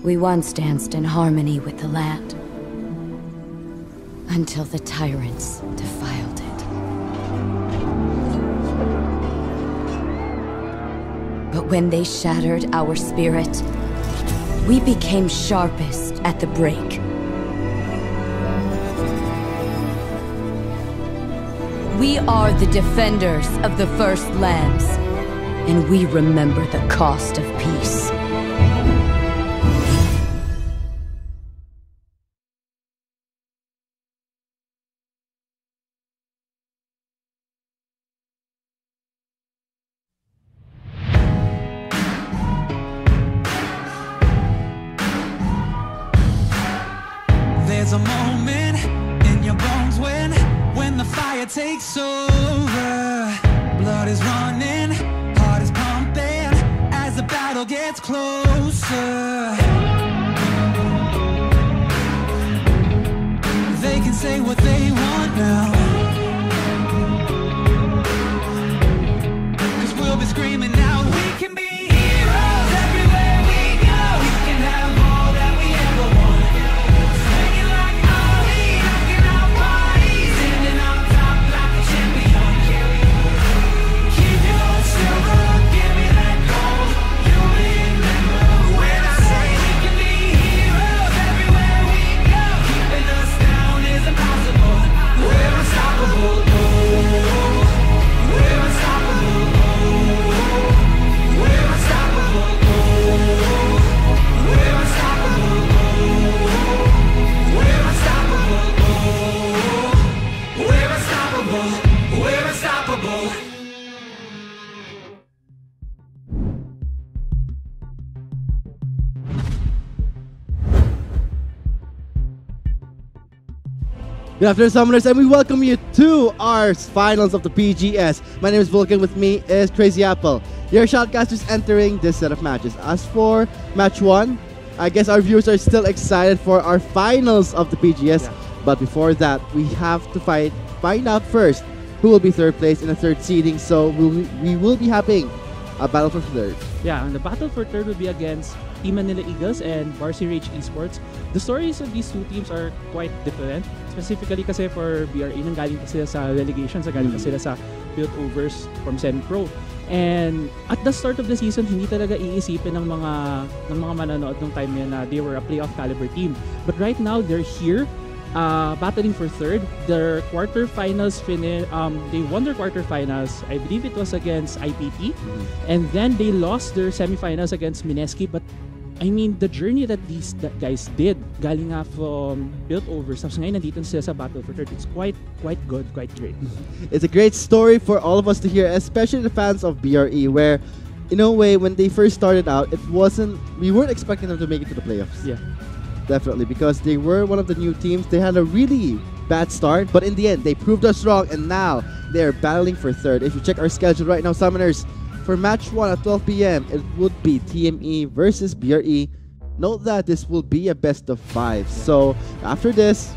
We once danced in harmony with the land, until the tyrants defiled it. But when they shattered our spirit, we became sharpest at the break. We are the defenders of the First Lands, and we remember the cost of peace. There's a moment in your bones when the fire takes over. Blood is running, heart is pumping as the battle gets closer. They can say what they want now, 'cause we'll be screaming out, we can be heroes everywhere we go. We can have all that we ever want. Good afternoon, Summoners, and we welcome you to our finals of the PGS. My name is Vulcan, with me is Crazy Apple. Your shoutcasters entering this set of matches. As for match 1, I guess our viewers are still excited for our finals of the PGS. But before that, we have to find out first who will be third place in the third seeding. So we will be having a battle for third. Yeah, and the battle for third will be against Team Manila Eagles and Varsity Rage Esports. The stories of these two teams are quite different. Specifically kasi for BRE, nanggaling pa sila sa relegation, galing pa sila sa build overs from semi-pro. And at the start of the season, hindi talaga iisipin ng mga manonood nung time yan na they were a playoff caliber team. But right now, they're here, battling for third. Their quarterfinals they won their quarterfinals. I believe it was against IPP, and then they lost their semifinals against Mineski. But I mean, the journey that these guys did, galing nga from built over, tapos ngayon nandito sila sa battle for third. It's quite good, quite great. It's a great story for all of us to hear, especially the fans of BRE, where in a way, when they first started out, we weren't expecting them to make it to the playoffs. Yeah. Definitely, because they were one of the new teams. They had a really bad start, but in the end, they proved us wrong, and now they're battling for third. If you check our schedule right now, Summoners, for match 1 at 12 p.m., it would be TME versus BRE. Note that this will be a best of 5. So after this,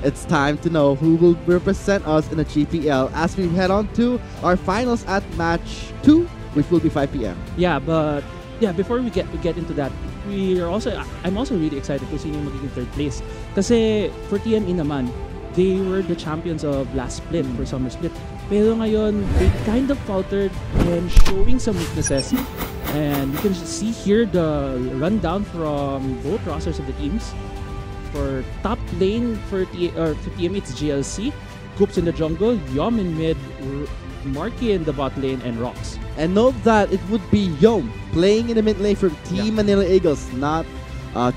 it's time to know who will represent us in the GPL as we head on to our finals at match 2, which will be 5 p.m. Yeah, but before we get into that, I'm also really excited to see yung magiging third place. Kasi for TME naman, they were the champions of last split, for summer split. Pero ngayon, they kind of faltered and showing some weaknesses. And you can see here the rundown from both rosters of the teams. For top lane for TME, it's GLC, Coops in the jungle, Yom in mid, Marky in the bot lane, and Rocks. And note that it would be Yom playing in the mid lane for Team Manila Eagles, not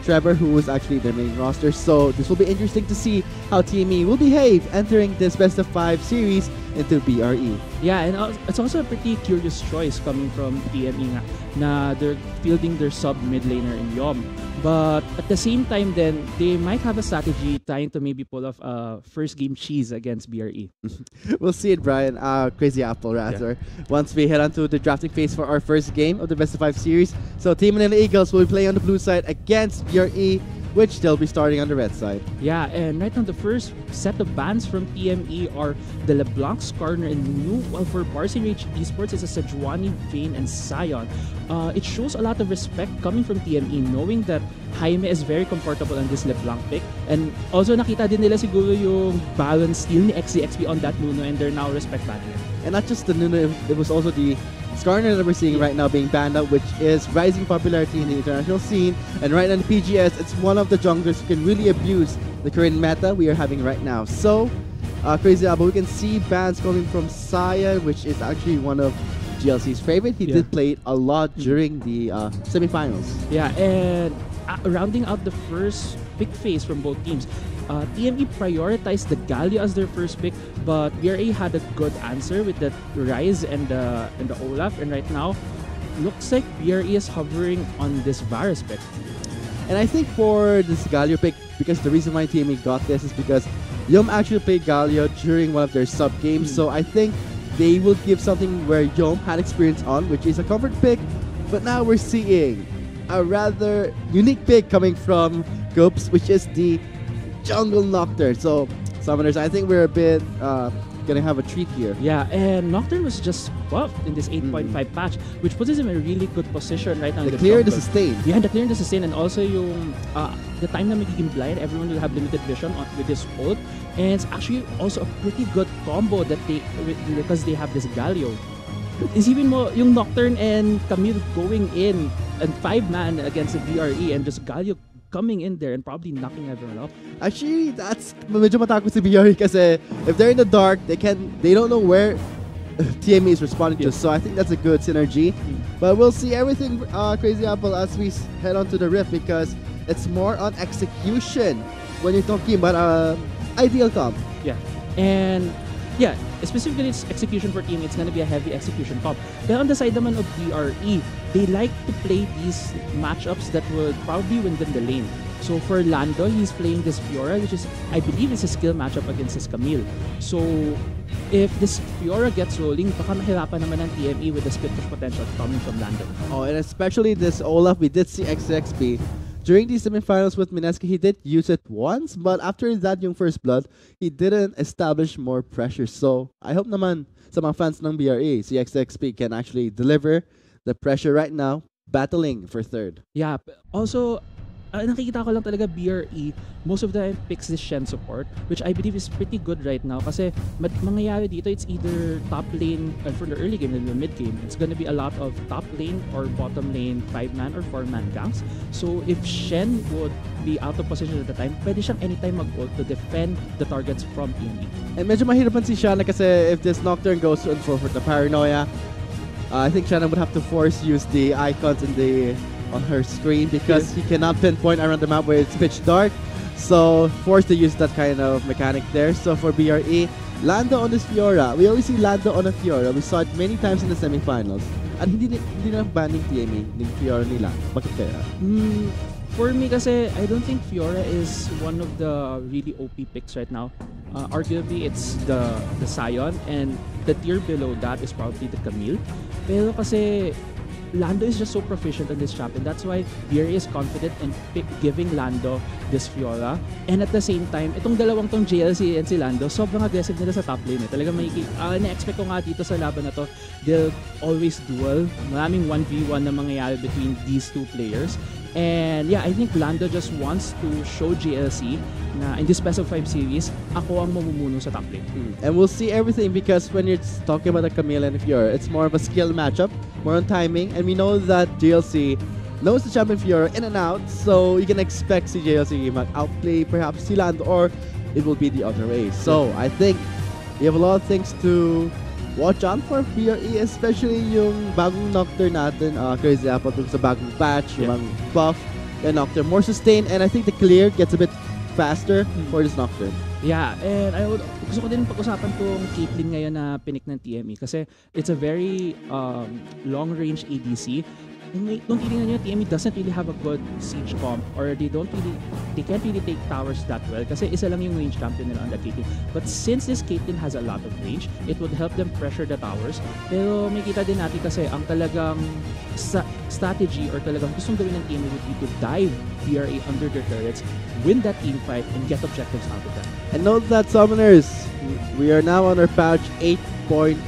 Trevor, who was actually their main roster. So this will be interesting to see how TME will behave entering this best of 5 series into BRE. Yeah, and it's also a pretty curious choice coming from TME nga, na they're fielding their sub mid laner in Yom. But at the same time then, they might have a strategy trying to maybe pull off a first game cheese against BRE. We'll see it, Brian. Crazy Apple, rather. Yeah. Once we head on to the drafting phase for our first game of the best of 5 series. So Team Manila Eagles will be playing on the blue side against BRE. which they'll be starting on the red side. Yeah, and right now the first set of bans from TME are the LeBlanc, Skarner, and new. Well, for Barcy Rage Esports, it's a Sejuani, Vayne, and Sion. It shows a lot of respect coming from TME, knowing that Jaime is very comfortable on this LeBlanc pick. And also nakita din nila siguro yung balance steal ni XCXP on that Nuno, and they're now respect banning it. And not just the Nuno, it was also the Skarner that we're seeing right now being banned out, which is rising popularity in the international scene. And right now in the PGS, it's one of the junglers who can really abuse the current meta we are having right now. So, Crazy Apple, we can see bans coming from Sion, which is actually one of GLC's favorite. He did play it a lot during the semifinals. Yeah, and rounding out the first pick phase from both teams, TME prioritized the Galio as their first pick, but BRE had a good answer with the Rise and the Olaf, and right now, looks like BRE is hovering on this Varus pick. And I think for this Galio pick, because the reason why TME got this is because Yum actually played Galio during one of their sub games, so I think they will give something where Yum had experience on, which is a comfort pick, but now we're seeing a rather unique pick coming from Goops, which is the Jungle Nocturne. So, Summoners, I think we're a bit gonna have a treat here. Yeah, and Nocturne was just buffed in this 8.5 patch, which puts us in a really good position right now. The clear and the sustain. Yeah, the clear and the sustain, and also yung the time na magiging blind, everyone will have limited vision with this ult, and it's actually also a pretty good combo that they because they have this Galio. Isipin mo yung Nocturne and Camille going in and 5-man against the BRE, and just Galio coming in there and probably knocking everyone off. Actually, that's medyo matakot si BRE kasi if they're in the dark, they don't know where TME is responding to. So I think that's a good synergy. But we'll see everything Crazy Apple as we head on to the Rift, because it's more on execution when you're talking about ideal comp. Yeah, and yeah, specifically it's execution for team, it's gonna be a heavy execution comp. But on the side naman of BRE, they like to play these matchups that will probably win them the lane. So for Lando, he's playing this Fiora, which is, I believe, is a skill matchup against his Camille. So if this Fiora gets rolling, baka mahirapan naman ng TME with the split push potential coming from Lando. Oh, and especially this Olaf, we did see XXP. During the semifinals with Mineski, he did use it once, but after that yung first blood, he didn't establish more pressure. So, I hope naman sa mga fans ng BRE, si XXP can actually deliver the pressure right now, battling for third. Yeah, also, nakikita ko lang talaga BRE, most of the time picks this Shen support, which I believe is pretty good right now kasi mangyayari dito, it's either top lane for the early game and the mid game. It's gonna be a lot of top lane or bottom lane 5-man or 4-man ganks. So if Shen would be out of position at the time, pwede siyang anytime mag-ult to defend the targets from TME. And medyo mahirapan si Shanna kasi if this Nocturne goes to for the Paranoia, I think Shanna would have to force use the icons on her screen because he cannot pinpoint around the map where it's pitch dark. So forced to use that kind of mechanic there. So for BRE, Lando on this Fiora. We always see Lando on a Fiora. We saw it many times in the semifinals. At hindi na banning TME ng Fiora nila. Bakit kaya? For me kasi, I don't think Fiora is one of the really OP picks right now. Arguably, it's the Sion, and the tier below that is probably the Camille. Pero kasi Lando is just so proficient on this champion. That's why BRE is confident in giving Lando this Fiora. And at the same time, itong dalawang tong JLC and si Lando, sobrang aggressive nila sa top lane. Talagang na-expect ko nga dito sa laban na to, they'll always duel. Maraming 1v1 na mangyayari between these two players. And yeah, I think Lando just wants to show JLC na in this best of 5 series, ako ang mamumuno sa top lane. And we'll see everything because when you're talking about the Camille and Fiora, it's more of a skill matchup, more on timing, and we know that JLC knows the champion Fiora in and out, so you can expect si JLC outplay perhaps si Lando, or it will be the other way. So I think we have a lot of things to watch out for BRE, especially yung bagong Nocturne natin, Crazy Apple, sa bagong patch, yung buff, and Nocturne more sustained, and I think the clear gets a bit faster for this Nocturne. Yeah, and gusto ko din pag-usapan tong Caitlyn ngayon na pinik ng TME kasi it's a very long-range ADC. kung titingnan nyo, TME doesn't really have a good siege comp, or they can't really take towers that well kasi isa lang yung range champion nila on that Caitlyn. But since this Caitlyn has a lot of range, it would help them pressure the towers. Pero may kita din natin kasi ang talagang strategy or talagang gustong gawin ng TME would be to dive BRE under their turrets, win that team fight, and get objectives out of that. And note that, Summoners, we are now on our patch 8.5,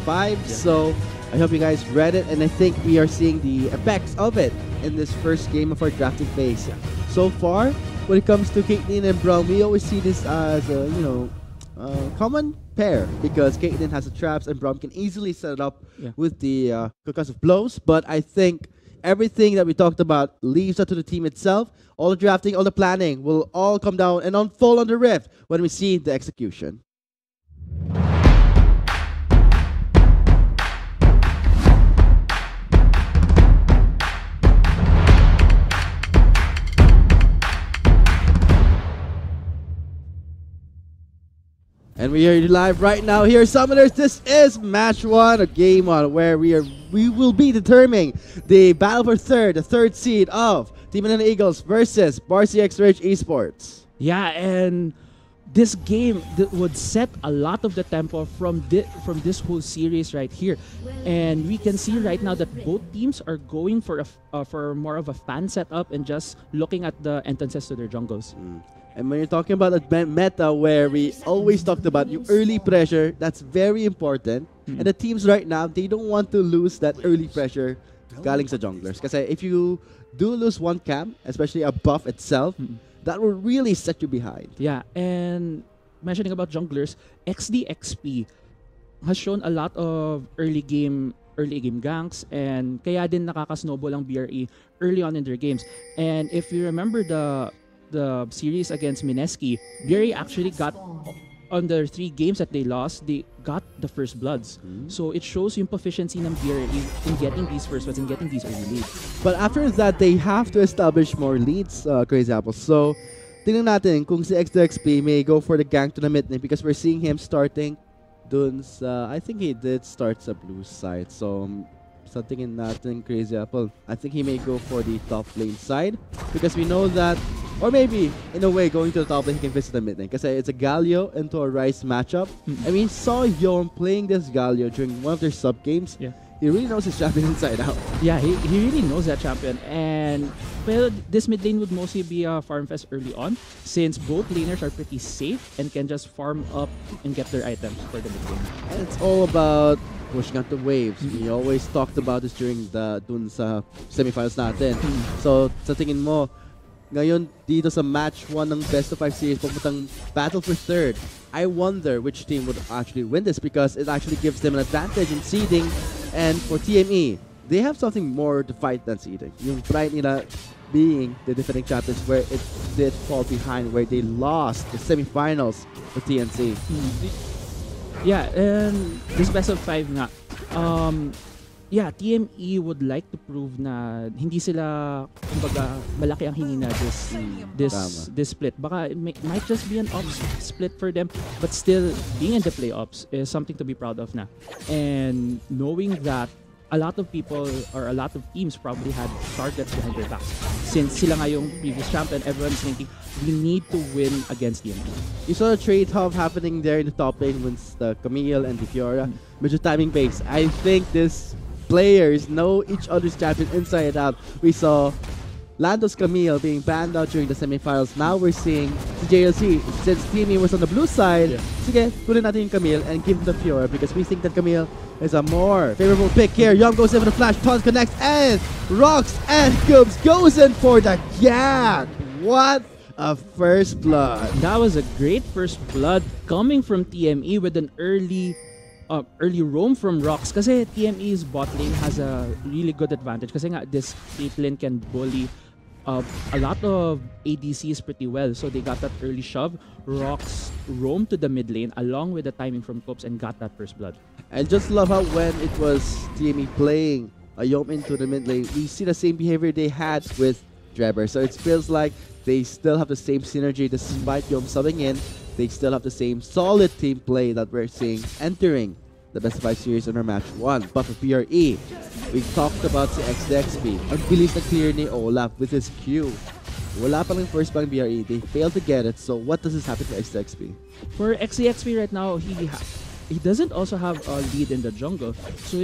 so I hope you guys read it, and I think we are seeing the effects of it in this first game of our drafting phase. So far, when it comes to Caitlyn and Braum, we always see this as a common pair because Caitlyn has the traps and Braum can easily set it up with the concussive blows. But I think everything that we talked about leaves up to the team itself. All the drafting, all the planning will all come down and unfold on the Rift when we see the execution. And we are live right now here, Summoners. This is match 1 of game 1, where we will be determining the battle for the third seed of Team Manila Eagles versus BRE Esports. Yeah, and this game would set a lot of the tempo from this whole series right here, and we can see right now that both teams are going for more of a fan setup and just looking at the entrances to their jungles. And when you're talking about a meta where we always talked about your early pressure, that's very important. And the teams right now, they don't want to lose that early pressure galing sa junglers. Kasi if you do lose one camp, especially a buff itself, that will really set you behind. Yeah, and mentioning about junglers, XP has shown a lot of early game ganks, and kaya din nakaka-snowball ang BRE early on in their games. And if you remember the series against Mineski, BRE actually got, on the 3 games that they lost, they got the first bloods. So it shows yung proficiency ng BRE in getting these first bloods and getting these early leads. But after that, they have to establish more leads, Crazy Apple. So tingnan natin kung si XP may go for the gank to the mid lane because we're seeing him starting dun sa, I think he did start sa blue side. So sa tingin natin, Crazy Apple, I think he may go for the top lane side because we know that, or maybe, in a way, going to the top lane, he can visit the mid lane. Kasi it's a Galio into a Rice matchup. I mean, saw Yom playing this Galio during one of their sub-games. Yeah. He really knows his champion inside out. Yeah, he really knows that champion. And well, this mid lane would mostly be a farm fest early on since both laners are pretty safe and can just farm up and get their items for the mid lane. And it's all about pushing out the waves. We always talked about this during dun sa semifinals natin. So, sa tingin mo, ngayon dito sa match 1 ng best of 5 series, pupuntang battle for third, I wonder which team would actually win this because it actually gives them an advantage in seeding. And for TME, they have something more to fight than seeding. Yung pride nila being the defending champions where it did fall behind, where they lost the semifinals for TNC. Yeah, and this best of 5 nga, yeah, TME would like to prove na hindi sila, kumbaga, malaki ang hingi na this split. Baka it might just be an ops split for them, but still, being in the playoffs is something to be proud of na. And knowing that a lot of people or a lot of teams probably had targets behind their backs. Since sila nga yung previous champion, everyone's thinking, we need to win against TME. You saw the trade-off happening there in the top lane with the Camille and the Fiora. Medyo timing based. I think this players know each other's champion inside out. We saw Lando's Camille being banned out during the semifinals. Now we're seeing the JLC. Since TME was on the blue side, sige, kunin natin yung Camille and give him the Fiora because we think that Camille is a more favorable pick here. Yum goes in for the flash, Tons connects, and Rocks and Cubes goes in for the gank. What a first blood. That was a great first blood coming from TME with an early roam from Rocks kasi TME's bot lane has a really good advantage kasi nga this Caitlyn can bully a lot of ADCs pretty well, so they got that early shove. Rocks roamed to the mid lane along with the timing from Copes and got that first blood. I just love how when it was TME playing a Yom into the mid lane, we see the same behavior they had with Drebber, so it feels like they still have the same synergy despite Yom subbing in. They still have the same solid team play that we're seeing entering the best of 5 series in our match 1. But for BRE, we talked about si XDXP. Ang bilis na clear ni Olaf with his Q. Wala pa lang first bang BRE. They failed to get it. So what does this happen for XDXP? For XDXP right now, he doesn't also have a lead in the jungle. So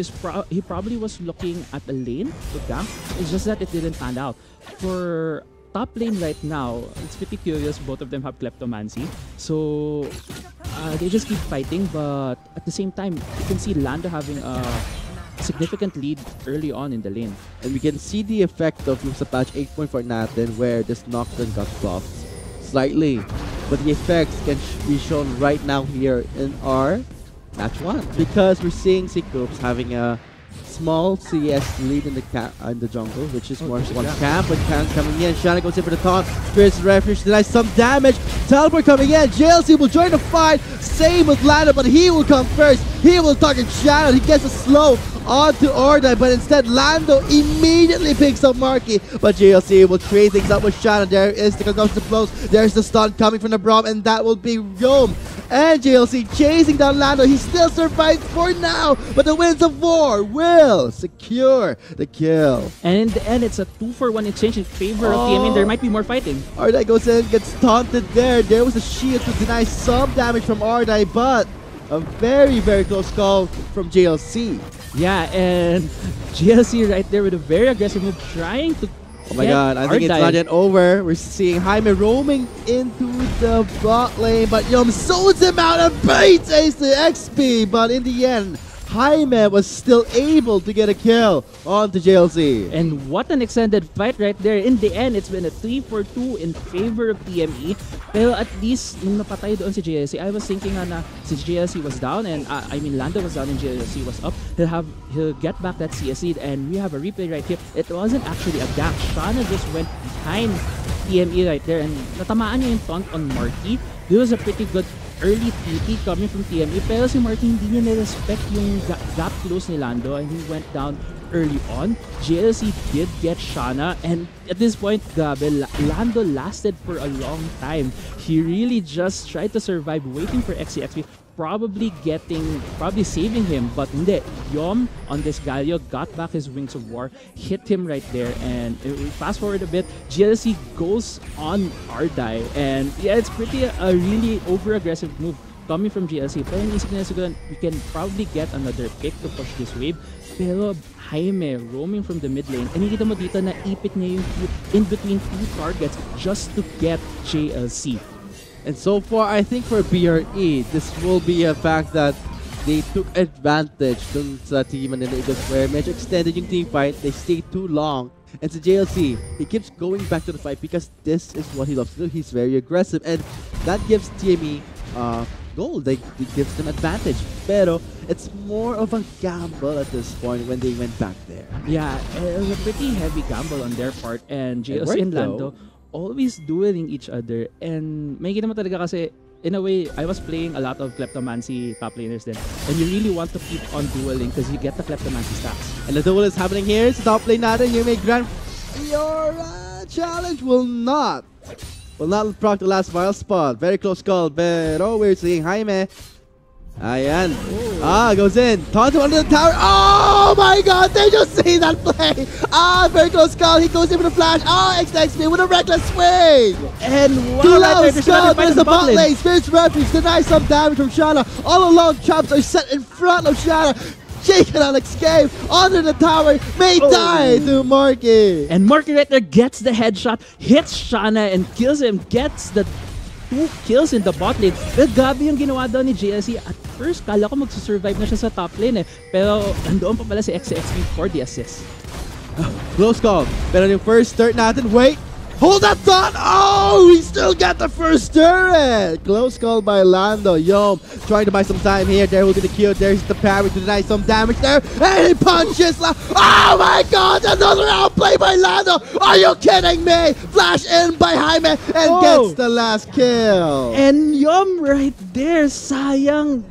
he probably was looking at a lane to camp. It's just that it didn't pan out. For top lane right now, it's pretty curious. Both of them have Kleptomancy. So they just keep fighting, but at the same time, you can see Lando having a significant lead early on in the lane. And we can see the effect of yung sa patch 8.4 natin where this Nocturne got buffed slightly. But the effects can be shown right now here in our match 1. Because we're seeing si Coops having a small CS lead in the jungle, which is more one camp. But camp coming in, Shanna goes in for the taunt. Spirits Refuge denies some damage. Teleport coming in. JLC will join the fight. Same with Lando, but he will come first. He will target Shanna. He gets a slow onto Ordai, but instead Lando immediately picks up Marky. But JLC will trade things up with Shanna. There is the consumption blows. There's the stun coming from the Braum, and that will be Yom. And JLC chasing down Lando. He still survives for now, but the Winds of War will secure the kill. And in the end, it's a 2-for-1 exchange in favor of TME. There might be more fighting. Ordai goes in, gets taunted there. There was a shield to deny some damage from Ordai, but a very, very close call from JLC. Yeah, and JLC right there with a very aggressive move, trying to oh my god, I think it's not yet over. We're seeing Jaime roaming into the bot lane, but Yom zones him out and baits Ace the XP. But in the end, Jaime was still able to get a kill onto JLC. And what an extended fight right there. In the end, it's been a 3-for-2 in favor of TME. Pero at least, nung napatay doon si JLC, I was thinking na since JLC was down, and I mean Lando was down and JLC was up, he'll get back that CS lead, and we have a replay right here. It wasn't actually a gank. Shana just went behind TME right there, and natamaan niya yung taunt on Marky. It was a pretty good early TP coming from TME, pero si Marky hindi niya nirespect yung gap close ni Lando, and he went down early on. JLC did get Shanna, and at this point, Lando lasted for a long time. He really just tried to survive waiting for XCXP, probably saving him, but hindi. Yom on this Galio got back his Wings of War, hit him right there, and fast forward a bit, GLC goes on Ardai, and yeah, it's pretty a really over-aggressive move coming from GLC. Pero inisip nila siguro, we can probably get another pick to push this wave. Pero Jaime roaming from the mid lane, and nakita mo dito na ipit niya yung in between two targets just to get JLC. And so far, I think for BRE, this will be a fact that they took advantage dun sa team Manila Eagles where medyo extended yung team fight. They stayed too long. And sa JLC, he keeps going back to the fight because this is what he loves to do. He's very aggressive, and that gives TME gold. It gives them advantage. Pero it's more of a gamble at this point when they went back there. Yeah, it was a pretty heavy gamble on their part, and JLC and Lando always dueling each other. And may kita mo talaga kasi, in a way, I was playing a lot of Kleptomancy top laners then. And you really want to keep on dueling because you get the Kleptomancy stacks. And the duel is happening here. Sa top lane natin, you may grant your challenge will not proc the last vial spot. Very close call, pero we're seeing Jaime. Ayan. Goes in. Taunt him under the tower. Oh my god, did you see that play? Very close call. He goes in with a flash. XXP with a reckless swing. And wow, there's the bot lane. Spirit's Refuge denies some damage from Shanna. All along, traps are set in front of Shanna. Jake and Alex escape under the tower. May die to Marky. And Marky right there gets the headshot, hits Shanna and kills him, gets the 2 kills in the bot lane. Pero gabi yung ginawa daw ni JLC. At first, kala ko magsusurvive na siya sa top lane eh. Pero nandoon pa pala si XXP for the assist. Close call. Pero yung first start natin, wait! Hold that thought! We still get the first turret! Close call by Lando. Yom trying to buy some time here. There will be the kill. There's the parry to deny some damage there. And he punches Oh my god! Another outplay by Lando! Are you kidding me? Flash in by Jaime and gets the last kill. And Yom right there, sayang.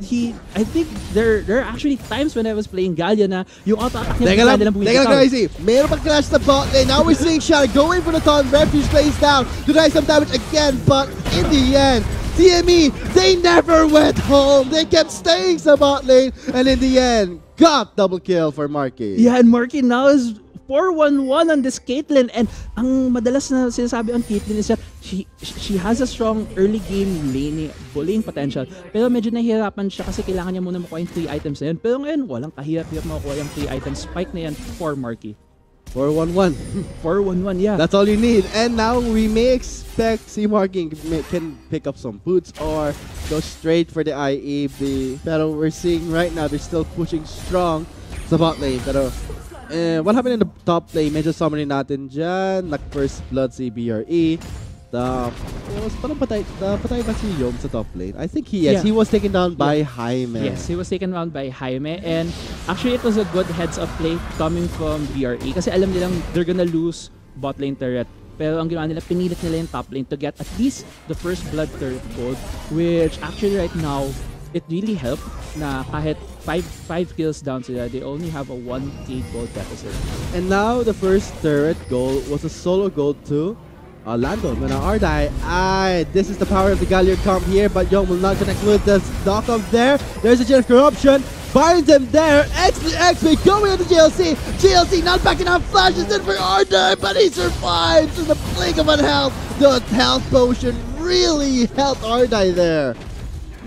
I think there are actually times when I was playing Galio na yung auto-attack niya Teka lang, crazy. Meron pang clash sa bot lane. Now we're seeing Shanna going for the taunt. Refuge plays down to deny some damage again, but in the end, TME, they never went home. They kept staying sa bot lane, and in the end, got double kill for Marky. Yeah, and Marky now is 4-1-1 on this Caitlyn, and ang madalas na sinasabi on Caitlyn is that she has a strong early game bullying potential, pero medyo nahihirapan siya kasi kailangan niya muna makuha yung 3 items na yun. Pero ngayon, walang kahirap-hirap makuha yung 3 items. Spike na yan for Marky. 4-1-1. 4-1-1, yeah. That's all you need. And now we may expect si Marky can pick up some boots or go straight for the IE. Pero we're seeing right now they're still pushing strong sa bot lane. Pero what happened in the top lane? Medyo summary natin dyan. Nag-first blood si BRE. Parang patay ba si Yom sa top lane? I think he was taken down by Jaime. Yes, he was taken down by Jaime, and actually it was a good heads-up play coming from BRE kasi alam nilang they're gonna lose bot lane turret. Pero ang ginawa nila, pinilit nila yung top lane to get at least the first blood turret gold, which actually right now, it really helped na kahit 5 kills down sila, they only have a 1k gold deficit. And now the first turret goal was a solo gold too. Lando, Ardai. This is the power of the Galliard comp here, but Young will not connect with the knock-off there. There's a Gen of Corruption. Finds him there. XP going into GLC. GLC not backing up. Flashes in for Ardai, but he survives in the blink of an health. The health potion really helped Ardai there.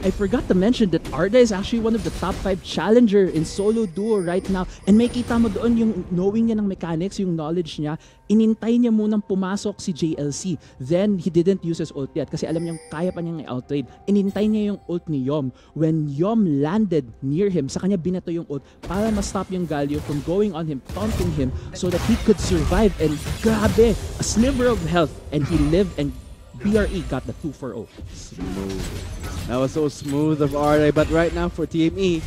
I forgot to mention that Arda is actually one of the top 5 challenger in solo duo right now. And may kita mo doon yung knowing niya ng mechanics, yung knowledge niya. Inintay niya munang pumasok si JLC. Then, he didn't use his ult yet kasi alam niyang kaya pa niyang i-outtrade. Inintay niya yung ult ni Yom. When Yom landed near him, sa kanya binato yung ult para ma-stop yung Galio from going on him, taunting him so that he could survive. And grabe, a sliver of health. And he lived, and BRE got the 2-4-0. Smooth. That was so smooth of RA, but right now for TME,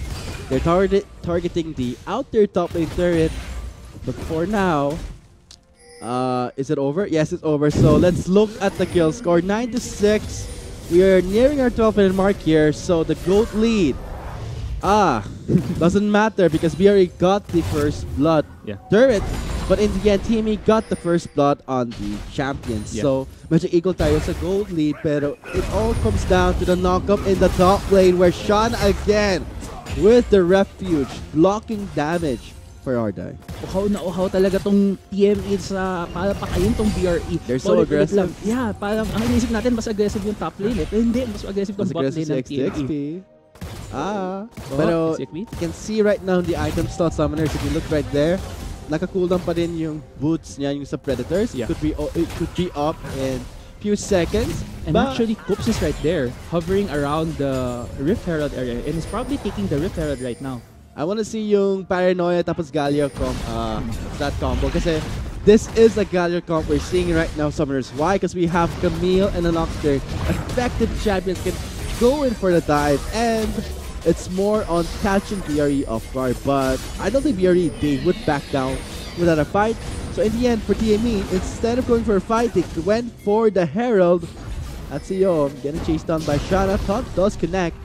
they're targeting the outer top lane turret. But for now, is it over? Yes, it's over. So let's look at the kill score. 9-6. We are nearing our 12-minute mark here. So the GOAT lead. Doesn't matter because BRE got the first blood turret. But in the end, TME got the first blood on the champions. So, medyo equal tayo sa gold lead. Pero it all comes down to the knock-up in the top lane where Sean again with the refuge blocking damage for Ardai. Uhaw na uhaw talaga tong TME sa para pakayin tong BRE. They're so aggressive. Yeah, parang ang inisip natin mas aggressive yung top lane eh. Pero hindi, mas aggressive tong bot lane ng TME. Pero you can see right now the item slot summoners, if you look right there, naka-cooldown pa din yung boots niya, yung sa Predators. It could be up in few seconds. And actually, Coops is right there, hovering around the Rift Herald area, and is probably taking the Rift Herald right now. I want to see yung Paranoia tapos Galio that combo kasi this is a Galio comp we're seeing right now, summoners. Why? Because we have Camille and a Nocturne. Effective champions can go in for the dive, and it's more on catching BRE off guard, but I don't think BRE, they would back down without a fight. So in the end, for TME, instead of going for a fight, they went for the Herald. That's Yom getting chased down by Shana. Taunt does connect,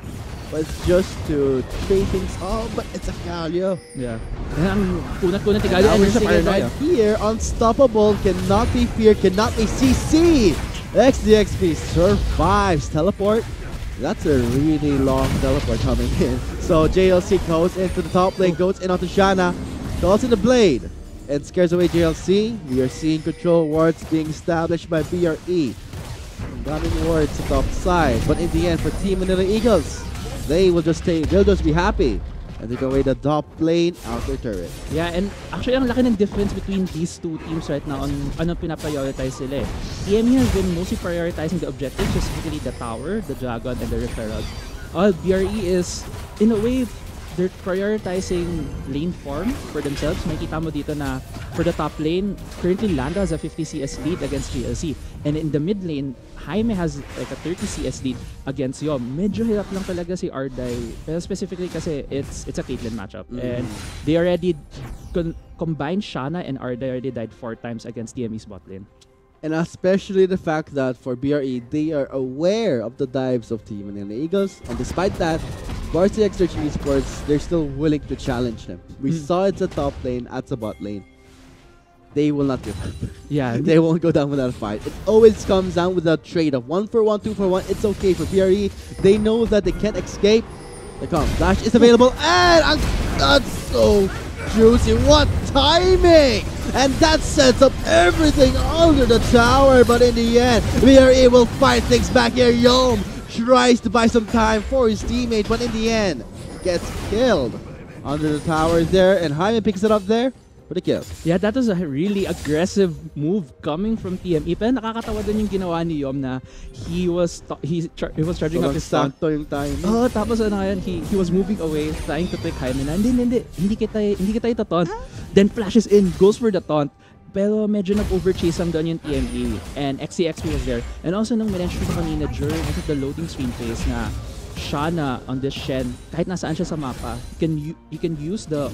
but it's just to trade things off, but it's a Galio. Yeah. Ang kunat-kunat ni Galio, and we're seeing right here, unstoppable, cannot be feared, cannot be CC. XDXP survives. Teleport. That's a really long teleport coming in. So JLC goes into the top lane, goes in onto Shana, calls in the blade, and scares away JLC. We are seeing control wards being established by BRE. Daming wards to top side, but in the end for Team Manila Eagles, they'll just be happy. And they go away the top lane outer turret. Yeah, and actually ang laki ng difference between these two teams right now on anong pinaprioritize sila eh. TME has been mostly prioritizing the objectives, specifically the tower, the dragon, and the Rift Herald. BRE is, in a way, they're prioritizing lane farm for themselves. Makikita mo dito na for the top lane, currently Lando has a 50 CS lead against GLC. And in the mid lane, Jaime has like a 30 CS lead against Yom. Medyo hirap lang talaga si Ardai. Pero specifically kasi it's a Caitlyn matchup. And they already combined Shana and Ardai already died 4 times against TME's bot lane. And especially the fact that for BRE, they are aware of the dives of Team and the Eagles. And despite that, Varsity X13 Esports, they're still willing to challenge them. We saw it's a top lane, at the bot lane. They will not give up. Yeah. They won't go down without a fight. It always comes down with a trade of 1 for 1, 2 for 1. It's okay for BRE. They know that they can't escape. The comp flash is available, and so juicy. What timing! And that sets up everything under the tower. But in the end, BRE will fight things back here. Yom tries to buy some time for his teammate, but in the end, gets killed under the tower there. And Jaime picks it up there for the kill. Yeah, that was a really aggressive move coming from TME. Pero nakakatawa din yung ginawa ni Yom na he was charging up his taunt. Sakto yung timing. Oh, tapos ano yan, he was moving away, trying to trick Jaime na, hindi kita ito-taunt. Then flashes in, goes for the taunt. Pero medyo nag-overchase lang doon yung TME. And XCXP was there. And also nung mention ko kanina during the loading screen phase na siya na on this Shen, kahit nasaan siya sa mapa, you can use the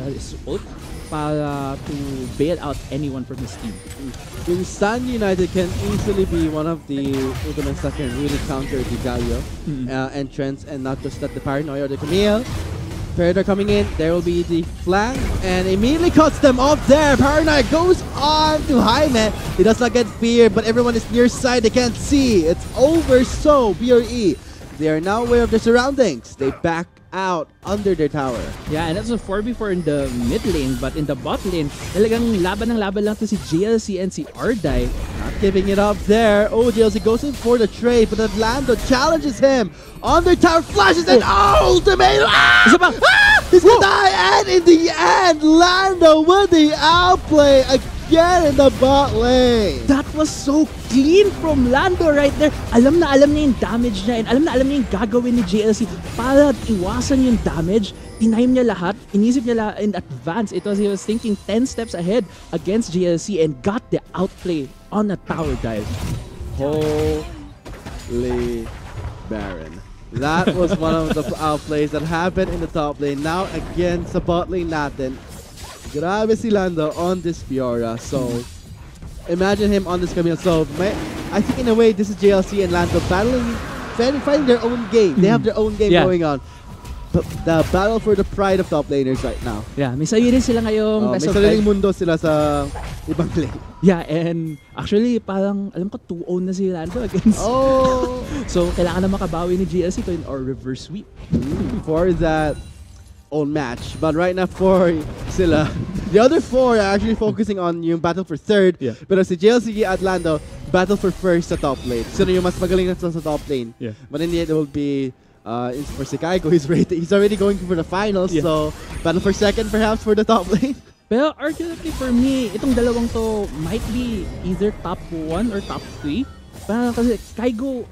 his ult para to bail out anyone from his team. Yung Stan United can easily be one of the ultimates that can really counter the Galio entrance, and not just that the Paranoia or the Camille. Predator coming in, there will be the flank, and immediately cuts them off there. Paranoia goes on to Jaime. He does not get feared, but everyone is near side. They can't see. It's over, so BRE, they are now aware of their surroundings. They back out under their tower. Yeah, and that's a 4v4 in the mid lane, but in the bot lane, talagang laban ng laban lang to si JLC and si Ardai. Not giving it up there. Oh, JLC goes in for the trade, but Orlando challenges him. On their tower, flashes and ultimate! He's gonna die, and in the end, Lando with the outplay again in the bot lane. That was so clean from Lando right there. Alam na yung damage niya, and alam na yung gagawin ni JLC para iwasan yung damage. Tinime niya lahat, inisip niya in advance. He was thinking 10 steps ahead against JLC and got the outplay on a tower dive. Holy Baron. That was one of the outplays that happened in the top lane. Now again sa bot lane natin. Grabe si Lando on this Fiora. So imagine him on this Camille. So I think in a way this is JLC and Lando fighting their own game. They have their own game going on. But the battle for the pride of top laners right now. Yeah, may sarili sila ngayong best may of sariling 5. mundo sila sa ibang lane. Yeah, and actually parang alam ko 2-0 na si Lando against. Oh! So kailangan na makabawi ni GLC to or reverse sweep for that own match. But right now for sila, the other 4 are actually focusing on yung battle for third. Yeah. Pero si JLC at Lando, battle for first sa top lane. Sino yung mas magaling na sa top lane. Yeah. But in the end, it will be for Sikaiko, he's already going for the finals. Yeah. So battle for second perhaps for the top lane. Pero arguably for me, itong dalawang to might be either top 1 or top 3. Parang kasi Kaigo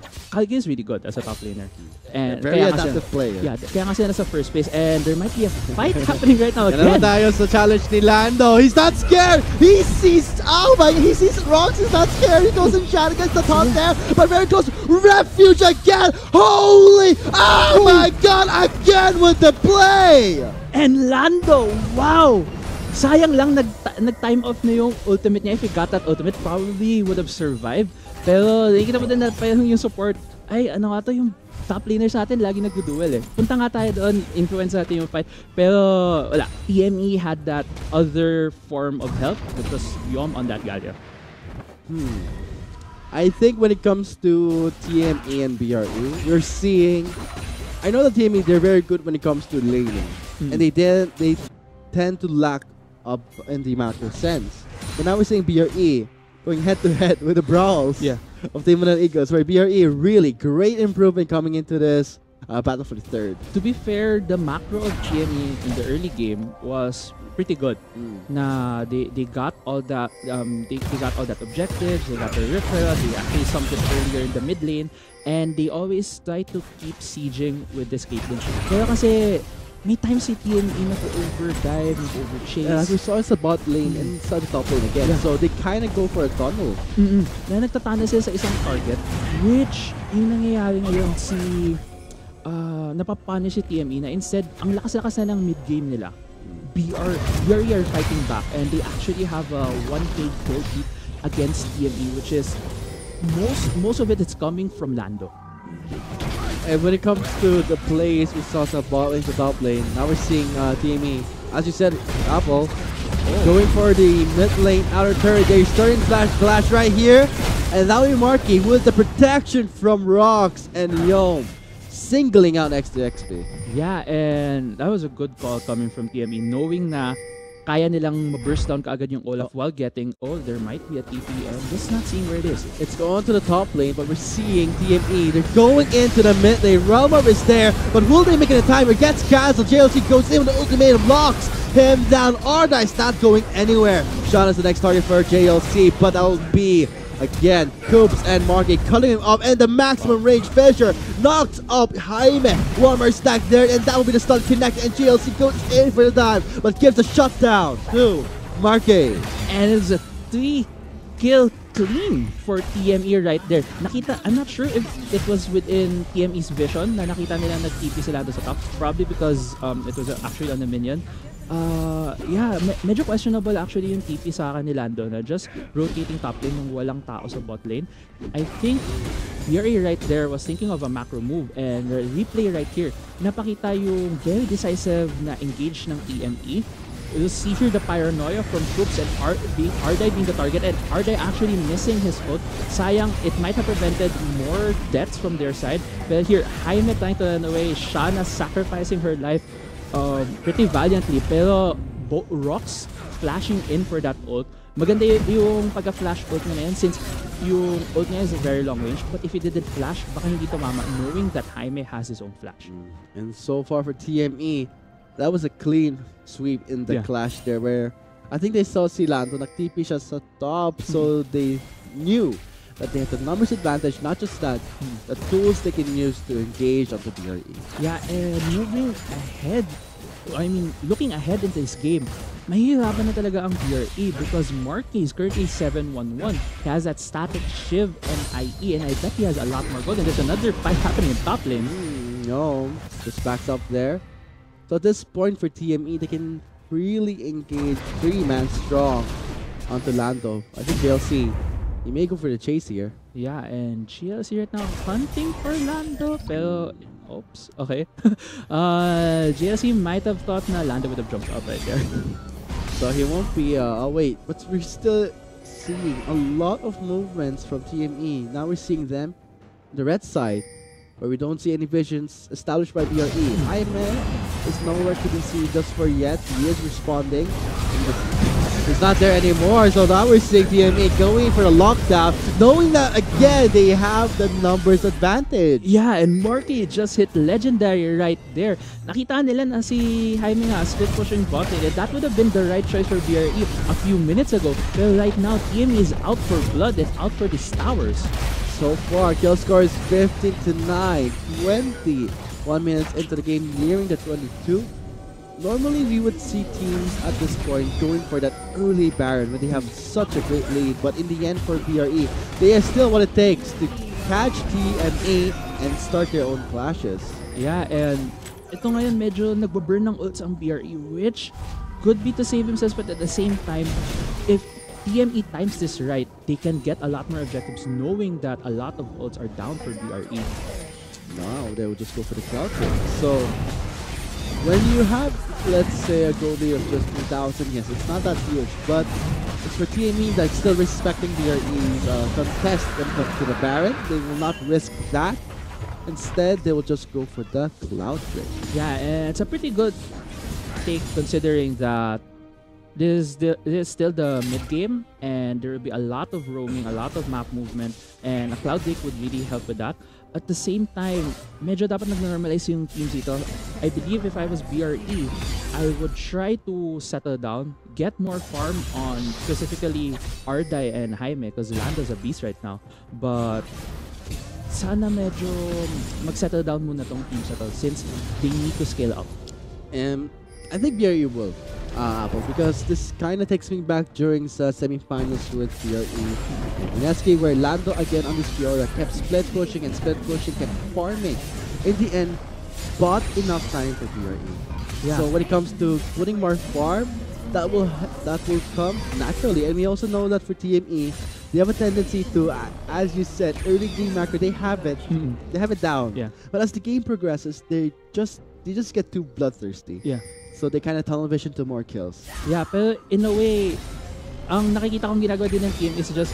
is really good as a top laner. And very adaptive player. Yeah, kaya nga sila nasa first place, and there might be a fight happening right now again. Yan naman tayo sa challenge ni Lando. He's not scared. He sees Rox. He's not scared. He goes in shot against the top there, but very close. Refuge again. Holy! Oh my God! Again with the play. And Lando, wow! Sayang lang nag-time off na yung ultimate niya. If he got that ultimate, probably would have survived. Pero nakikita mo din na yung support. Ay, ano nga to, yung top laners natin lagi nag-duel eh. Punta nga tayo doon, influence natin yung fight. Pero wala, TME had that other form of help, which was Yom on that Galio. I think when it comes to TME and BRE, we're seeing, I know that TME, they're very good when it comes to laning. And they tend to lack up in the macro sense. But now we're seeing BRE going head-to-head with the brawls of Team and Eagles, where BRE really great improvement coming into this battle for the third. To be fair, the macro of TME in the early game was pretty good. Na they got all that they got all that objectives, they got the referral, they actually something earlier in the mid lane, and they always try to keep sieging with this Caitlyn. Pero kasi may times si TME nag-overdive, nag-overchase. As we saw sa bot lane and sa the top lane again. So they kind of go for a tunnel. Na nagtatana sila sa isang target, which yung nangyayari ngayon si napapunish si TME na instead, ang lakas-lakas na ng mid-game nila. BRE are fighting back, and they actually have a 1k gold lead against TME, which is most of it is coming from Lando. And when it comes to the plays we saw sa bot lane to top lane, now we're seeing TME, as you said, Apple, going for the mid lane outer turret. They're starting flash right here, and now we Marky with the protection from Rox and Yom. singling out next to XP. Yeah, and that was a good call coming from TME, knowing na kaya nilang ma-burst down kaagad yung Olaf while getting, there might be a TP. I'm just not seeing where it is. It's going to the top lane, but we're seeing TME. They're going into the mid lane. Relmar is there, but will they make it in time? It gets cancelled. JLC goes in with the ultimatum, locks him down. Ardai's not going anywhere. Sean is the next target for JLC, but that will be again Coops and Marky cutting him off, and the maximum range Fisher knocks up Jaime. One more stack there, and that will be the stun connect, and GLC goes in for the dive, but gives a shutdown to Marky. And it's a 3-kill clean for TME right there. Nakita, I'm not sure if it was within TME's vision na nakita nila nag-TP sila doon sa top. Probably because it was actually on the minion. Yeah, medyo questionable actually yung TP sa akin ni Lando na just rotating top lane nung walang tao sa bot lane. I think BRE right there was thinking of a macro move, and the replay right here, napakita yung very decisive na engage ng TME. You'll see here the paranoia from Coops and Ardai being the target, and Ardai actually missing his ult. Sayang, it might have prevented more deaths from their side. But here, Jaime trying to run away, Shanna sacrificing her life pretty valiantly, pero Rox flashing in for that ult. Maganda yung pagka-flash ult na yan since yung ult niya is a very long range, but if he didn't flash, baka hindi tumama, knowing that Jaime has his own flash. And so far for TME, that was a clean sweep in the clash there, where I think they saw si Lando nag-TP siya sa top, so they knew that they have the numbers advantage. Not just that, the tools they can use to engage onto BRE. Yeah, and moving ahead, I mean, looking ahead into this game, mahihirapan na talaga ang BRE because Marky is currently 7-1-1. He has that static Shiv and IE, and I bet he has a lot more gold. And there's another fight happening in top lane. No, just backs up there. So at this point for TME, they can really engage 3-man strong onto Lando. I think they'll see. He may go for the chase here. Yeah, and GLC right now hunting for Lando, pero oops, okay. GLC might have thought na Lando would have jumped up right there. So he won't be, oh wait, but we're still seeing a lot of movements from TME. Now we're seeing them on the red side, where we don't see any visions established by BRE. Jaime is nowhere to be seen just for yet. He is responding. He's not there anymore, so now we're seeing TME going for the lockdown, knowing that again they have the numbers advantage. Yeah, and Marky just hit legendary right there. Nakita nila na si Jaime nga split pushing bot lane. That would have been the right choice for BRE a few minutes ago. But right now, TME is out for blood and out for these towers. So far, kill score is 15-9, 21 minutes into the game, nearing the 22. Normally, we would see teams at this point going for that early Baron when they have such a great lead. But in the end, for BRE, they are still what it takes to catch TME and start their own clashes. Yeah, and ito ngayon medyo nagbaburn ng ults ang BRE, which could be to save themselves, but at the same time, if TME times this right, they can get a lot more objectives, knowing that a lot of ults are down for BRE. Now they will just go for the cloud kick. So when you have, let's say, a goldie of just 2,000, yes, it's not that huge, but it's for TME that's still respecting BRE's contest when it comes to the Baron. They will not risk that. Instead, they will just go for the cloud kick. Yeah, and it's a pretty good take considering that this is still the mid game, and there will be a lot of roaming, a lot of map movement, and a cloud break would really help with that. At the same time, medyo dapat nag-normalize yung teams dito. I believe if I was BRE, I would try to settle down, get more farm on specifically Ardai and Jaime, because Lando's a beast right now. But sana medyo mag-settle down muna tong teams na to since they need to scale up. I think BRE will. Because this kind of takes me back during the semifinals with BRE. In SK, where Lando again on this Fiora kept split pushing, kept farming. In the end, bought enough time for BRE. Yeah. So when it comes to putting more farm, that will come naturally. And we also know that for TME, they have a tendency to, as you said, early game macro, they have it down. Yeah. But as the game progresses, they just get too bloodthirsty. Yeah. So they kind of tunnel vision to more kills. Yeah, pero in a way, ang nakikita kong ginagawa din ng team is just,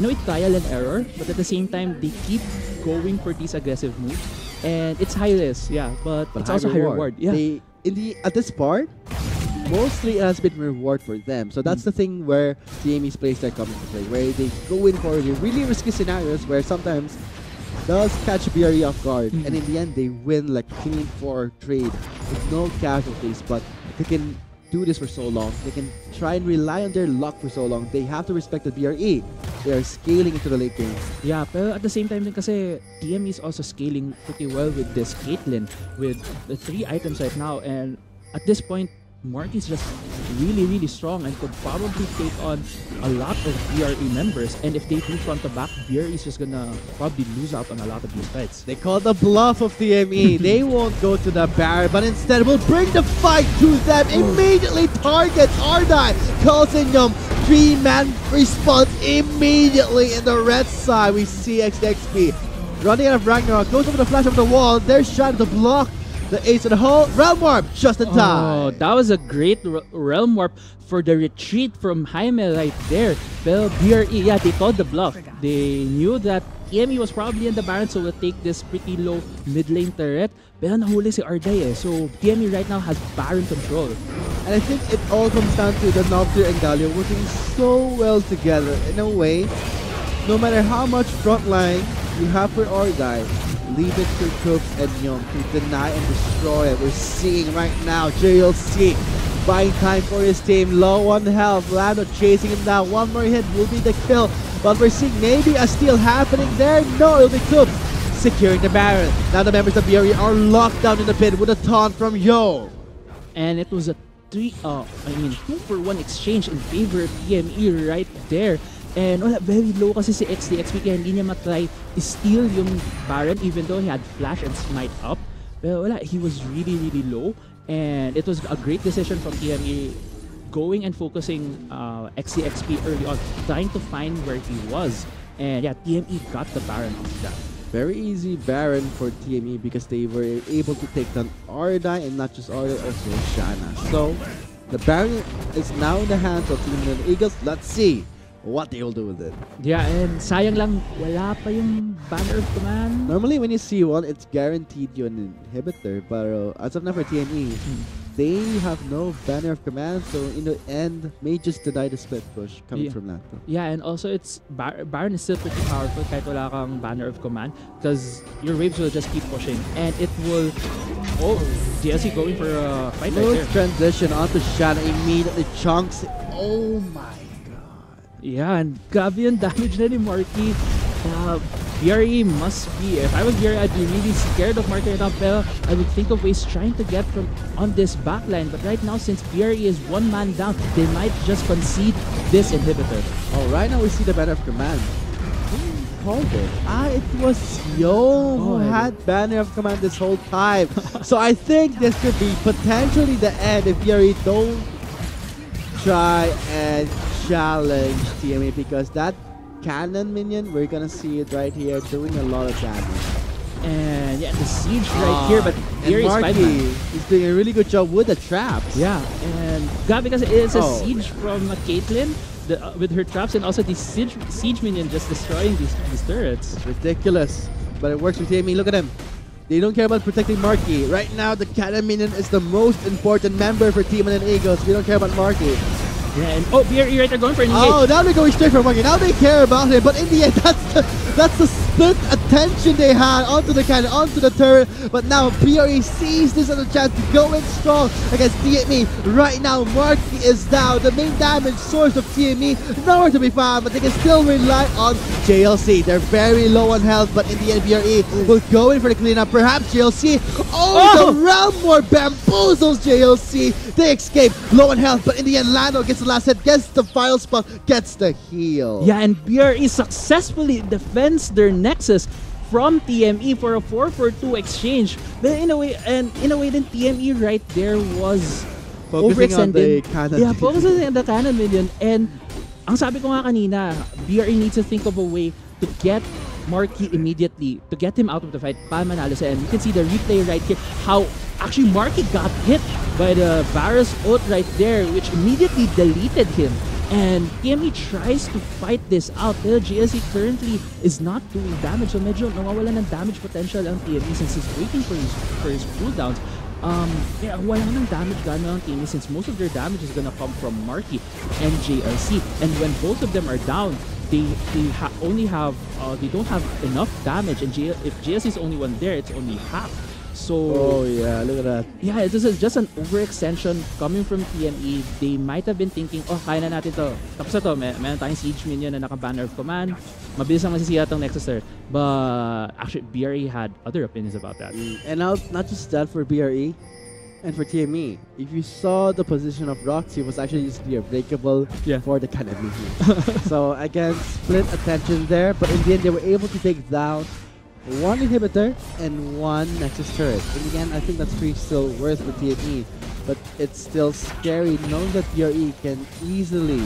in a way, trial and error. But at the same time, they keep going for these aggressive moves. and it's high risk, yeah, but it's high also high reward. Yeah. At this part, mostly it has been reward for them. So that's the thing where TME's plays start coming to play, where they go in for the really risky scenarios where sometimes does catch BRE off guard, and in the end they win like clean 4 trade with no casualties, but they can do this for so long. They can try and rely on their luck for so long. They have to respect the BRE. They are scaling into the late game. Yeah, pero at the same time din kasi TME is also scaling pretty well with this Caitlyn with the 3 items right now, and at this point Marky's just really, really strong and could probably take on a lot of BRE members. And if they do front to back, BRE is just gonna probably lose out on a lot of these fights. They call the bluff of TME. They won't go to the Baron, but instead will bring the fight to them. Immediately targets Ardai. Calls in Yum. 3-man response immediately in the red side. We see XDXP running out of Ragnarok. Goes over the flash of the wall. They're trying to block the ace of the whole Realm Warp just in time. Oh, that was a great Realm Warp for the retreat from Jaime right there. Well, BRE, yeah, they called the bluff. They knew that TME was probably in the Baron, so we'll take this pretty low mid lane turret. Pero nahuli si Ardai so TME right now has Baron control. And I think it all comes down to the Noctur and Galio working so well together in a way. No matter how much frontline you have for Ardai, leave it to Cooks and Yum to deny and destroy it. We're seeing right now JLC buying time for his team, low on health. Lando chasing him down. One more hit will be the kill. But we're seeing maybe a steal happening there. No, it'll be Cooks securing the Baron. Now the members of BRE are locked down in the pit with a taunt from Yo. And it was a 2-for-1 exchange in favor of TME right there. And wala, very low kasi si XDXP kaya hindi niya matry steal yung Baron even though he had flash and smite up. Pero wala, he was really, really low. And it was a great decision from TME going and focusing XDXP early on, trying to find where he was. And yeah, TME got the Baron off that. Very easy Baron for TME because they were able to take down Ardai, and not just Ardai, also Shanna. So the Baron is now in the hands of Team Eagles. Let's see what they will do with it. Yeah, and sayang lang, wala pa yung Banner of Command. Normally when you see one, it's guaranteed you an inhibitor, but as of now for TME, they have no Banner of Command, so in the end, may just deny the split push coming from Lato. Yeah, and also it's Baron is still pretty powerful kahit wala kang Banner of Command because your waves will just keep pushing and it will... Oh, DLC going for a fight right there. Transition onto Shanna, immediately chunks. Oh my. Yeah, and grabe yung damage na ni Marky. BRE must be, if I was BRE, I'd be really scared of Marky right now, pero I would think of ways trying to get from on this backline. But right now, since BRE is 1 man down, they might just concede this inhibitor. Oh, right now we see the Banner of Command. Who called it? It was Yo who had Banner of Command this whole time. So I think this could be potentially the end if BRE don't try and challenge TME, because that cannon minion, we're gonna see it right here doing a lot of damage. And yeah, the siege right here, but here is Marky is doing a really good job with the traps. Yeah, and because it's a siege from Caitlyn with her traps, and also the siege minion just destroying these turrets. It's ridiculous, but it works with TME. Look at them. They don't care about protecting Marky. Right now, the cannon minion is the most important member for Team and Eagles. We don't care about Marky. Yeah, and BRE right there going for an engage. Oh, now they're going straight for Marky. Now they care about him, but in the end, that's the split attention they had onto the cannon, onto the turret. But now BRE sees this as a chance to go in strong against TME. Right now, Marky is down. The main damage source of TME nowhere to be found, but they can still rely on JLC. They're very low on health, but in the end, BRE will go in for the cleanup. Perhaps JLC. Oh, the Realm Warp bamboozles JLC. They escape low on health, but in the end, Lando gets the last hit, gets the final spell, gets the heal. Yeah, and BRE successfully defends their Nexus from TME for a 4-for-2 exchange. But in a way, then TME right there was focusing on the cannon. Yeah, focusing on the cannon minion. And ang sabi ko nga kanina, BRE needs to think of a way to get Marky immediately, to get him out of the fight para manalo siya. And you can see the replay right here, how actually Marky got hit by the Varus ult right there, which immediately deleted him. And TME tries to fight this out. Pero GLC currently is not doing damage. So medyo nawawala ng damage potential ang TME since he's waiting for his cooldowns. Wala nang damage gana ang TME since most of their damage is gonna come from Marky and JLC. And when both of them are down, they don't have enough damage. And if JLC is only one there, it's only half. So, oh yeah, look at that. Yeah, this is just an overextension coming from TME. They might have been thinking, oh, kaya na natin to. Tapos na to, meron tayong siege minion na naka-banner of command. Mabilis ang masisiya itong Nexus Earth. But actually, BRE had other opinions about that. And now, not just that for BRE and for TME. If you saw the position of Roxy, was actually used to be breakable for the Kanami. So again, split attention there. But in the end, they were able to take down one inhibitor and one Nexus turret. And again, I think that's pretty still worth for TME. But it's still scary knowing that BRE can easily...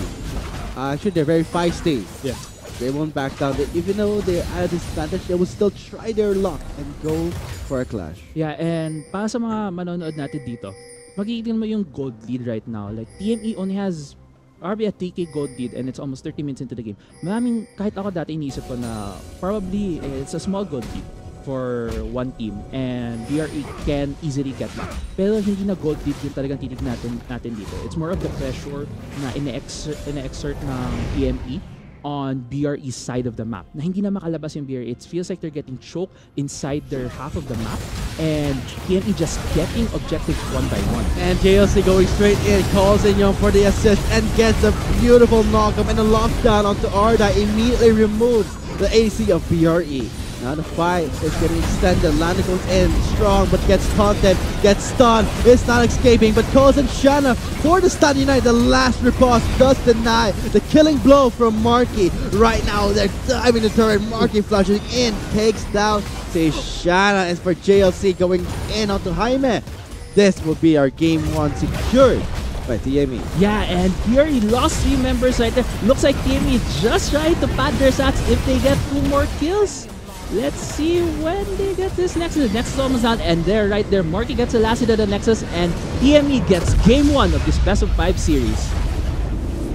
actually, they're very feisty. Yeah. They won't back down. Even though they're at a disadvantage, they will still try their luck and go for a clash. Yeah, and para sa mga manonood natin dito, makikita mo yung gold lead right now. Like, TME only has RB at 3k gold lead and it's almost 30 minutes into the game. Maraming, kahit ako dati iniisip ko na probably it's a small gold lead for one team and BRE can easily get that. Pero hindi na gold lead yung talagang titignan natin dito. It's more of the pressure na ine-exert ng TME on BRE's side of the map. Na hindi na makalabas yung BRE. It feels like they're getting choked inside their half of the map and TME just getting objectives one by one. And JLC going straight in, calls in Young for the assist and gets a beautiful knock-up and a lockdown onto Arda. Immediately removes the AC of BRE. Now the fight is getting extended. Lando goes in strong but gets taunted, gets stunned, is not escaping, but calls in Shanna for the stun unite. The last riposte does deny the killing blow from Marky. Right now they're diving the turret. Marky flushing in, takes down Shanna. As for JLC going in onto Jaime, this will be our game 1 secured by TME. Yeah, and BRE lost 3 members right there. Looks like TME just trying to pad their stats if they get 2 more kills. Let's see when they get this Nexus. Nexus is almost down, and they're right there. Marky gets the last hit of the Nexus, and TME gets game 1 of this best of 5 series.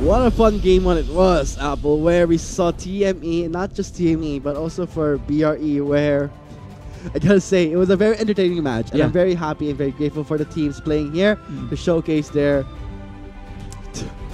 What a fun game 1 it was, Apple, where we saw TME, not just TME, but also for BRE, where I gotta say, it was a very entertaining match, and I'm very happy and very grateful for the teams playing here to showcase their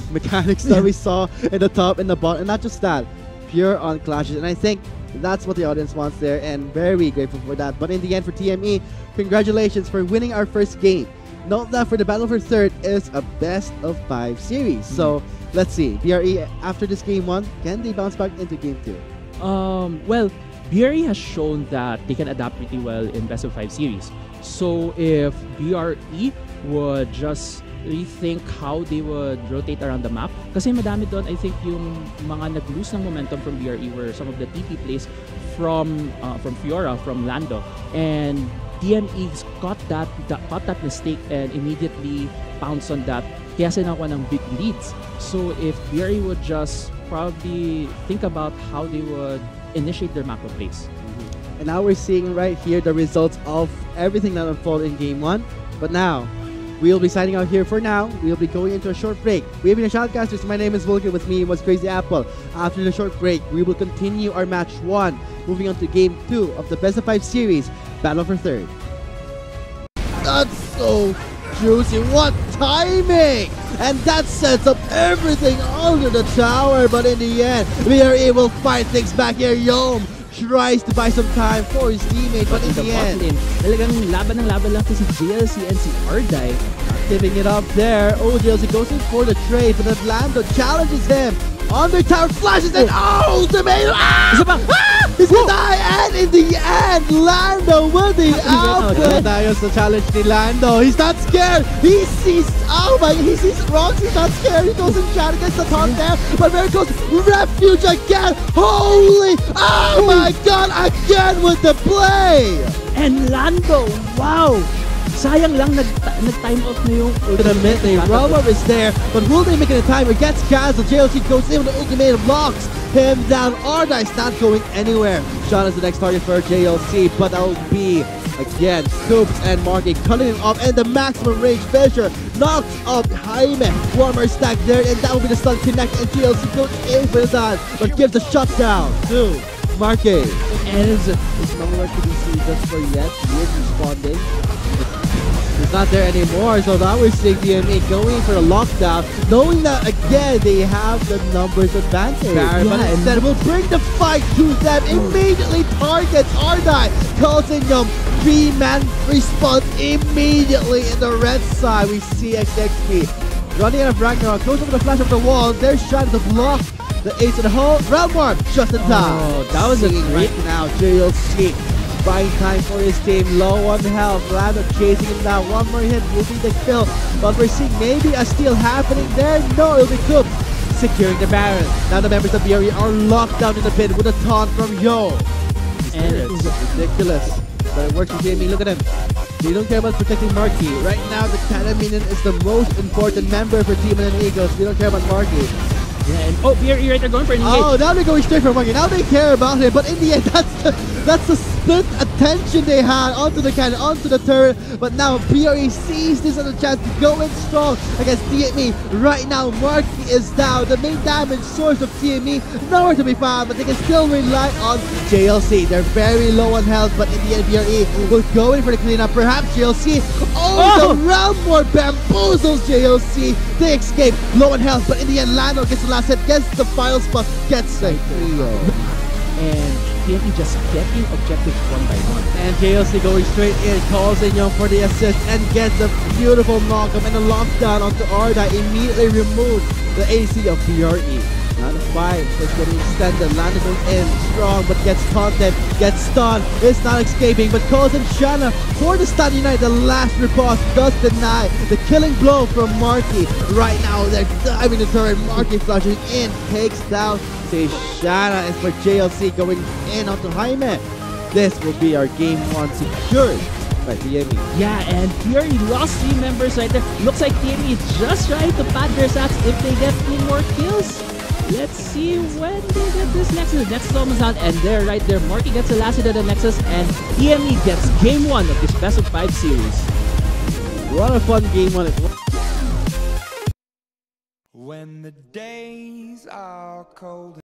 mechanics that we saw in the top and the bottom, and not just that, pure on clashes. And I think that's what the audience wants there, and very grateful for that. But in the end, for TME, congratulations for winning our first game. Note that for the Battle for Third is a best of 5 series. So let's see, BRE after this game 1, can they bounce back into game 2? Well, BRE has shown that they can adapt pretty well in best of 5 series. So if BRE would just rethink how they would rotate around the map. Kasi madami doon, I think yung mga nag-lose ng momentum from BRE were some of the TP plays from Fiora, from Lando. And TME caught that mistake and immediately pounced on that. Kaya sinakuha ng big leads. So if BRE would just probably think about how they would initiate their macro plays. And now we're seeing right here the results of everything that unfolded in game 1. But now, we'll be signing out here for now. We'll be going into a short break. We have been the Shoutcasters. My name is Vulcan. With me was Crazy Apple. After the short break, we will continue our match 1, moving on to game 2 of the best of 5 series, Battle for Third. That's so juicy. What timing! And that sets up everything under the tower. But in the end, we are able to fight things back here. Yom tries to buy some time for his teammate, but in the end, talagang laban ng laban lang to si JLC and si Ardai. giving it up there. Oh, JLC goes in for the trade, but Lando challenges him. Under tower flashes and ultimate. He's gonna die, and in the end, Lando will be out. That's the challenge to Lando. He's not scared. He sees Rox. He's not scared. He goes in chat against the top there, but very close. Refuge again. Holy! Oh my God! Again with the play. And Lando, wow! Sayang lang nag-time out na yung ultimate. Rubber is there, but will they make it in time? It gets cancelled. JLC goes in with the ultimatum blocks. him down. Arda is not going anywhere. Sean is the next target for JLC, but that will be, again, Scoops and Marky cutting him off, and the maximum range Fisher knocks off Jaime. One more stack there, and that will be the stun connect, and JLC goes in for the time, but gives the shutdown to Marky. And it's nowhere to be seen just for yet. He is responding. He's not there anymore, so now we're seeing TME going for the lockdown, knowing that again they have the numbers advantage. But instead will bring the fight to them, immediately targets Ardai. Colton Yum, 3-man response immediately in the red side. We see XXP running out of Ragnarok, goes over the flash of the wall. They're trying to block the ace of the whole round one just in time. Oh, that was a great right now. JLC buying time for his team, low on health. Lando chasing him down. One more hit will be the kill, but we're seeing maybe a steal happening there. No, it'll be Coop securing the Baron. Now the members of BRE are locked down in the pit with a taunt from Yo. And it's ridiculous, but it works for TME. Look at him. They don't care about protecting Marky. Right now, the Cannon Minion is the most important member for Team and Eagles. They don't care about Marky. yeah, and BRE right there going for an engage. Oh, now they're going straight for Marky. Now they care about him, but in the end, that's the split attention they had onto the cannon, onto the turret. But now BRE sees this as a chance to go in strong against TME. Right now, Marky is down. The main damage source of TME nowhere to be found, but they can still rely on JLC. They're very low on health, but in the end, BRE will go in for the cleanup. Perhaps JLC. Oh, the round more bamboozles JLC. They escape low on health, but in the end, Lando gets the last hit, gets the final spot, gets the trio. And TME just getting objectives one by one. And JLC going straight in, calls in Young for the assist and gets a beautiful knockup and a lockdown onto Arda. Immediately removes the AC of BRE. Now the fight is getting extended. Lando goes in strong but gets taunted, gets stunned. It's not escaping, but calls in Shanna for the stun unite. The last riposte does deny the killing blow from Marky. Right now they're diving the turret. Marky flushes in, takes down Shanna, and for JLC going in onto Jaime. This will be our game one secured by TME. Yeah, and BRE lost 3 members right there. Looks like TME is just trying to pad their sacks if they get 2 more kills. Let's see when they get this Nexus. Nexus is almost out, and they're right there. Marky gets the last hit of the Nexus, and TME gets game 1 of this best of 5 series. What a fun game one it was. When the days are cold.